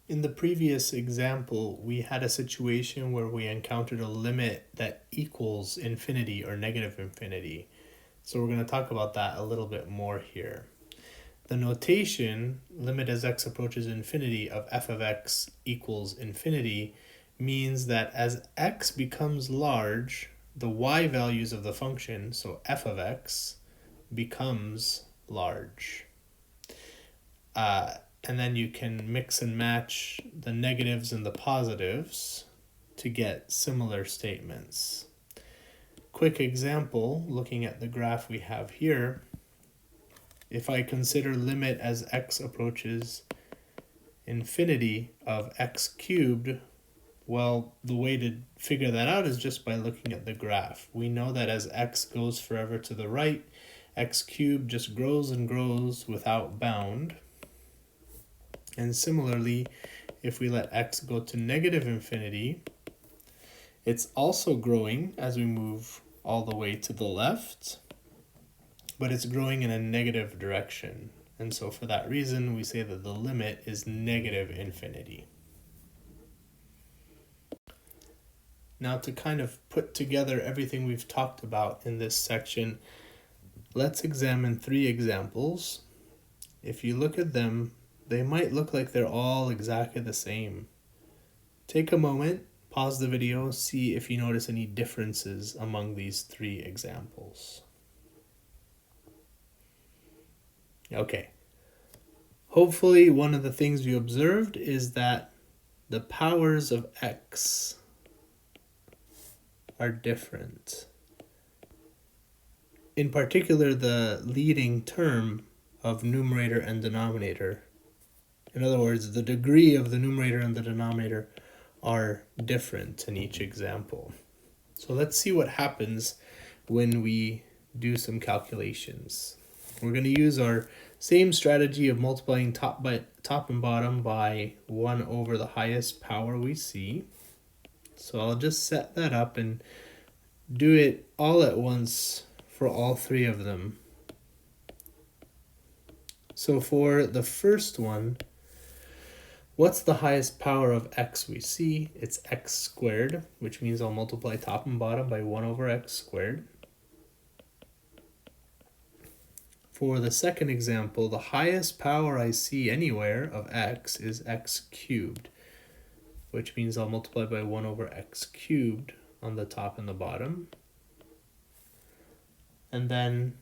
In the previous example, we had a situation where we encountered a limit that equals infinity or negative infinity. So we're going to talk about that a little bit more here. The notation, limit as x approaches infinity of f of x equals infinity, means that as x becomes large, the y values of the function, so f of x, becomes large. And then you can mix and match the negatives and the positives to get similar statements. Quick example, looking at the graph we have here, if I consider limit as x approaches infinity of x cubed, well, the way to figure that out is just by looking at the graph. We know that as x goes forever to the right, x cubed just grows and grows without bound. And similarly, if we let x go to negative infinity, it's also growing as we move all the way to the left, but it's growing in a negative direction. And so for that reason, we say that the limit is negative infinity. Now, to kind of put together everything we've talked about in this section, let's examine 3 examples. If you look at them, they might look like they're all exactly the same. Take a moment, pause the video, see if you notice any differences among these 3 examples. Okay. Hopefully, one of the things you observed is that the powers of x are different. In particular, the leading term of numerator and denominator. In other words, the degree of the numerator and the denominator are different in each example. So let's see what happens when we do some calculations. We're going to use our same strategy of multiplying top and bottom by 1 over the highest power we see. So I'll just set that up and do it all at once for all 3 of them. So for the first one, what's the highest power of x we see? It's x squared, which means I'll multiply top and bottom by 1 over x squared. For the second example, the highest power I see anywhere of x is x cubed, which means I'll multiply by 1 over x cubed on the top and the bottom. And then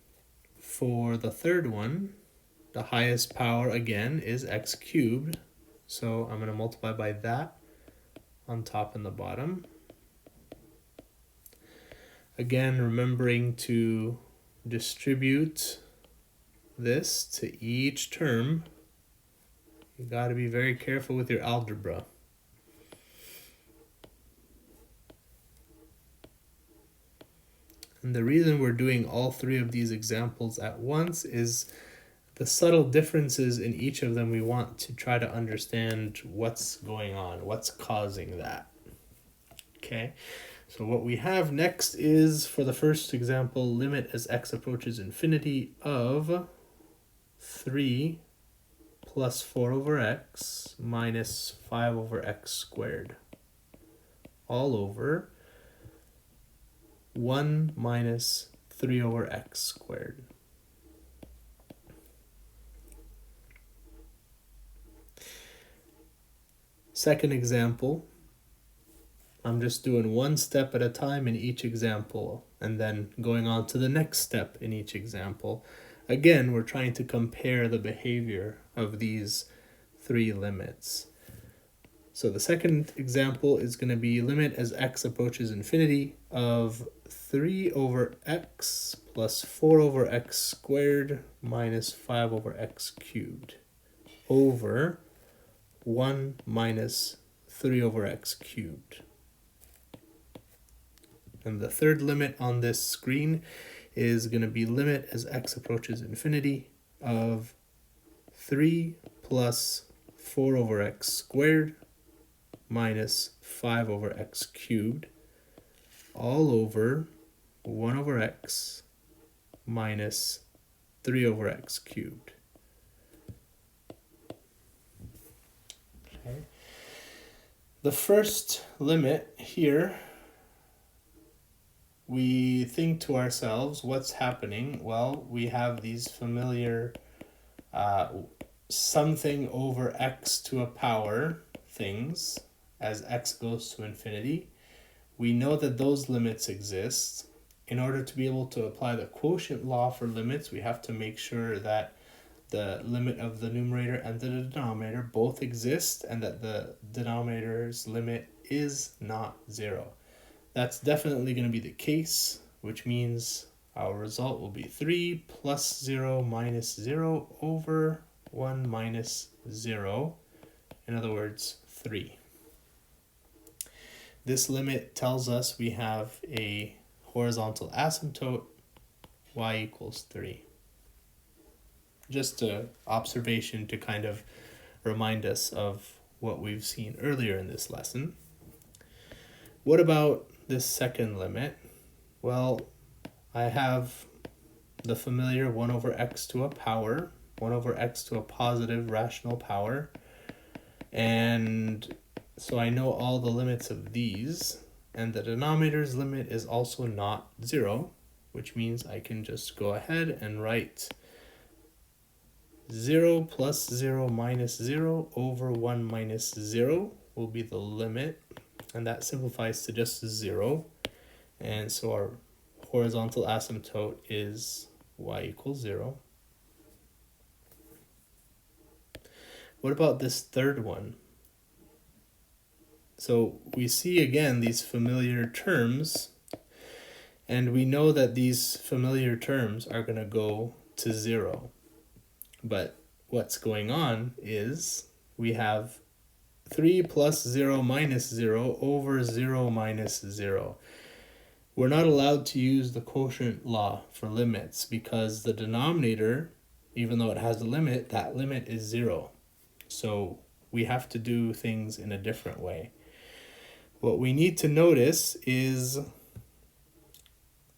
for the third one, the highest power again is x cubed, so I'm going to multiply by that on top and the bottom. Again, remembering to distribute this to each term. You got to be very careful with your algebra. And the reason we're doing all 3 of these examples at once is the subtle differences in each of them. We want to try to understand what's going on, what's causing that. Okay, so what we have next is, for the first example, limit as x approaches infinity of 3 plus 4 over x minus 5 over x squared, all over 1 minus 3 over x squared. Second example, I'm just doing one step at a time in each example and then going on to the next step in each example. Again, we're trying to compare the behavior of these 3 limits. So the second example is going to be limit as x approaches infinity of 3 over x plus 4 over x squared minus 5 over x cubed over 1 minus 3 over x cubed. And the third limit on this screen is going to be limit as x approaches infinity of 3 plus 4 over x squared minus 5 over x cubed, all over 1 over x minus 3 over x cubed. Okay. The first limit here, we think to ourselves, what's happening? Well, we have these familiar something over x to a power things as x goes to infinity. We know that those limits exist. In order to be able to apply the quotient law for limits, we have to make sure that the limit of the numerator and the denominator both exist and that the denominator's limit is not 0. That's definitely going to be the case, which means our result will be 3 plus 0 minus 0 over 1 minus 0. In other words, 3. This limit tells us we have a horizontal asymptote, y equals 3. Just an observation to kind of remind us of what we've seen earlier in this lesson. What about this second limit? Well, I have the familiar 1 over x to a power, 1 over x to a positive rational power, and so I know all the limits of these, and the denominator's limit is also not 0, which means I can just go ahead and write 0 plus 0 minus 0 over 1 minus 0 will be the limit, and that simplifies to just 0, and so our horizontal asymptote is y equals 0. What about this third one? So we see again these familiar terms, and we know that these familiar terms are going to go to 0. But what's going on is we have 3 plus 0 minus 0 over 0 minus 0. We're not allowed to use the quotient law for limits because the denominator, even though it has a limit, that limit is 0. So we have to do things in a different way. What we need to notice is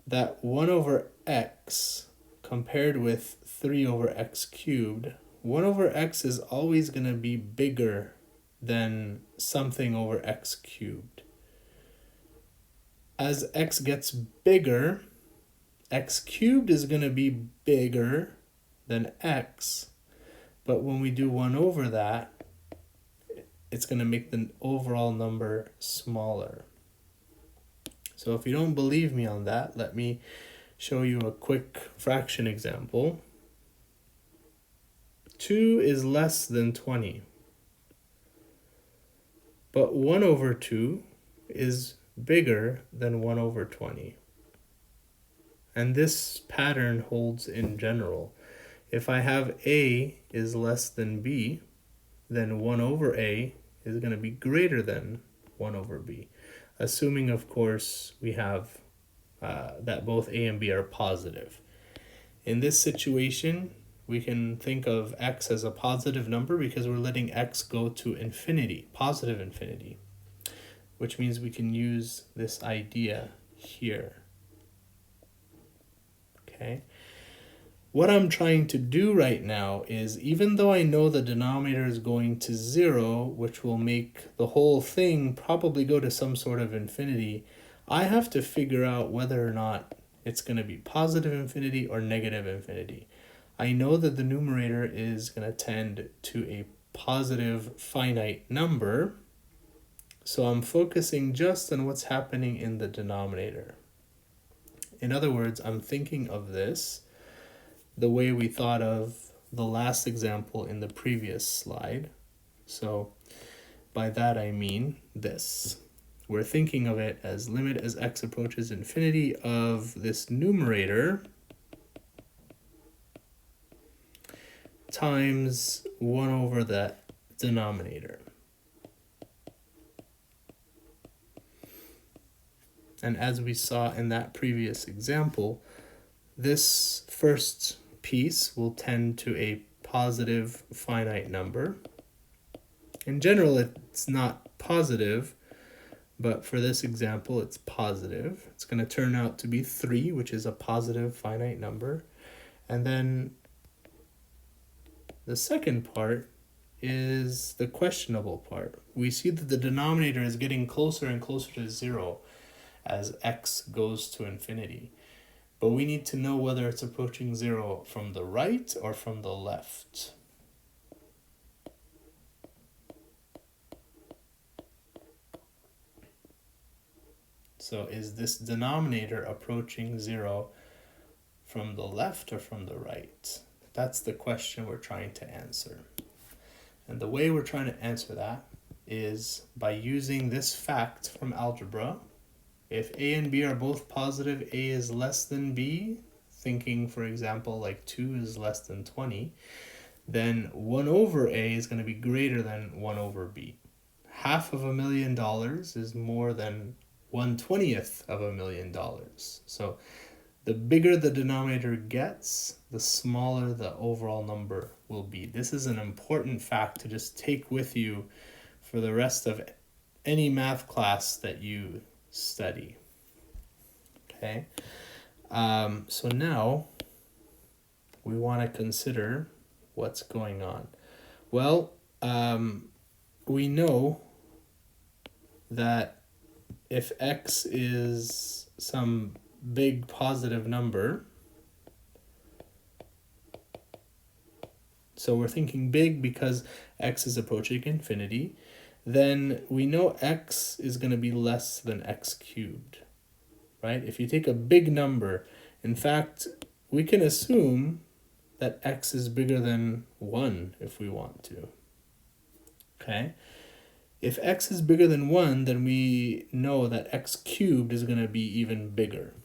that 1 over x compared with 3 over x cubed, 1 over x is always going to be bigger than something over x cubed. As x gets bigger, x cubed is going to be bigger than x, but when we do 1 over that, it's going to make the overall number smaller. So if you don't believe me on that, let me show you a quick fraction example. 2 is less than 20, but 1 over 2 is bigger than 1 over 20. And this pattern holds in general. If I have a is less than b, then 1 over a is going to be greater than 1 over b, assuming, of course, we have that both a and b are positive. In this situation, we can think of x as a positive number because we're letting x go to infinity, positive infinity, which means we can use this idea here. Okay. What I'm trying to do right now is, even though I know the denominator is going to 0, which will make the whole thing probably go to some sort of infinity, I have to figure out whether or not it's going to be positive infinity or negative infinity. I know that the numerator is going to tend to a positive finite number, so I'm focusing just on what's happening in the denominator. In other words, I'm thinking of this the way we thought of the last example in the previous slide. So by that I mean this. We're thinking of it as limit as x approaches infinity of this numerator times 1 over that denominator. And as we saw in that previous example, this first piece will tend to a positive finite number. In general, it's not positive, but for this example, it's positive. It's going to turn out to be 3, which is a positive finite number. And then the second part is the questionable part. We see that the denominator is getting closer and closer to 0 as x goes to infinity. But we need to know whether it's approaching 0 from the right or from the left. So is this denominator approaching 0 from the left or from the right? That's the question we're trying to answer. And the way we're trying to answer that is by using this fact from algebra. If a and b are both positive, a is less than b, thinking, for example, like 2 is less than 20, then 1 over a is going to be greater than 1 over b. $500,000 is more than 1/20th of $1,000,000. So the bigger the denominator gets, the smaller the overall number will be. This is an important fact to just take with you for the rest of any math class that you study. Okay, so now we want to consider what's going on. Well, we know that if x is some big positive number, so we're thinking big because x is approaching infinity, then we know x is going to be less than x cubed, right? If you take a big number, in fact, we can assume that x is bigger than 1 if we want to, okay? If x is bigger than 1, then we know that x cubed is going to be even bigger.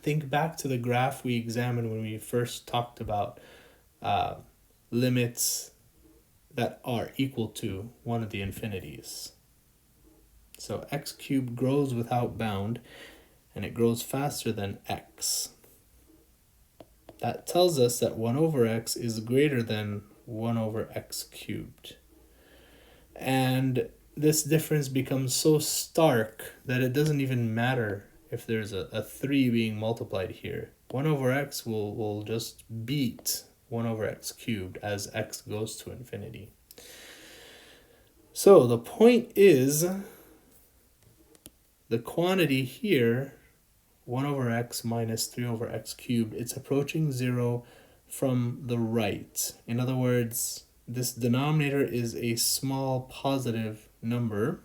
Think back to the graph we examined when we first talked about limits that are equal to one of the infinities. So x cubed grows without bound, and it grows faster than x. That tells us that 1 over x is greater than 1 over x cubed. And this difference becomes so stark that it doesn't even matter if there's a 3 being multiplied here. 1 over x will just beat 1 over x cubed as x goes to infinity. So the point is, the quantity here, 1 over x minus 3 over x cubed, it's approaching 0 from the right. In other words, this denominator is a small positive number,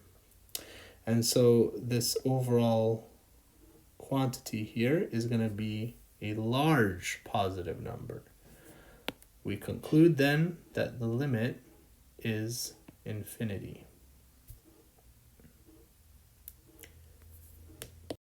and so this overall quantity here is going to be a large positive number. We conclude then that the limit is infinity.